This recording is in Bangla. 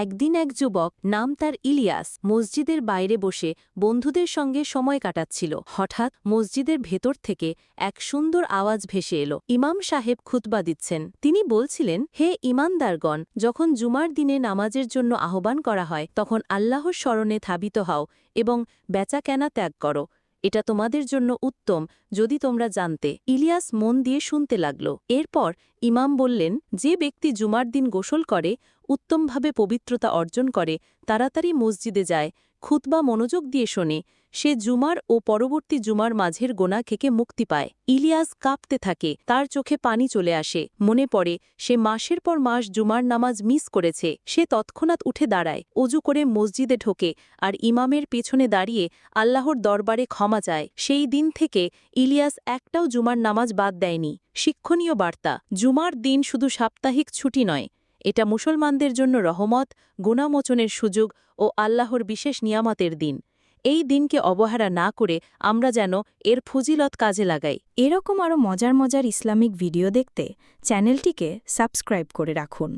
একদিন এক যুবক, নাম তার ইলিয়াস, মসজিদের বাইরে বসে বন্ধুদের সঙ্গে সময় কাটাচ্ছিল। হঠাৎ মসজিদের ভেতর থেকে এক সুন্দর আওয়াজ ভেসে এলো। ইমাম সাহেব খুতবা দিচ্ছেন। তিনি বলছিলেন, হে ঈমানদারগণ, যখন জুমার দিনে নামাজের জন্য আহ্বান করা হয় তখন আল্লাহর স্মরণে ধাবিত হও এবং বেচাকেনা ত্যাগ করো। এটা তোমাদের জন্য উত্তম যদি তোমরা জানতে। ইলিয়াস মন দিয়ে শুনতে লাগল। এরপর ইমাম বললেন, যে ব্যক্তি জুমার দিন গোসল করে, উত্তমভাবে পবিত্রতা অর্জন করে, তাড়াতাড়ি মসজিদে যায়, খুতবা মনোযোগ দিয়ে শোনে, সে জুমার ও পরবর্তী জুমার মাঝের গোনা থেকে মুক্তি পায়। ইলিয়াস কাঁপতে থাকে, তার চোখে পানি চলে আসে। মনে পড়ে সে মাসের পর মাস জুমার নামাজ মিস করেছে। সে তৎক্ষণাৎ উঠে দাঁড়ায়, অজু করে মসজিদে ঢোকে আর ইমামের পেছনে দাঁড়িয়ে আল্লাহর দরবারে ক্ষমা চায়। সেই দিন থেকে ইলিয়াস একটাও জুমার নামাজ বাদ দেয়নি। শিক্ষণীয় বার্তা: জুমার দিন শুধু সাপ্তাহিক ছুটি নয়, এটা মুসলমানদের জন্য রহমত, গুনাহমোচনের সুযোগ ও আল্লাহর বিশেষ নিয়ামতের দিন। এই দিনকে অবহেলা না করে আমরা যেন এর ফজিলত কাজে লাগাই। এরকম আরও মজার মজার ইসলামিক ভিডিও দেখতে চ্যানেলটিকে সাবস্ক্রাইব করে রাখুন।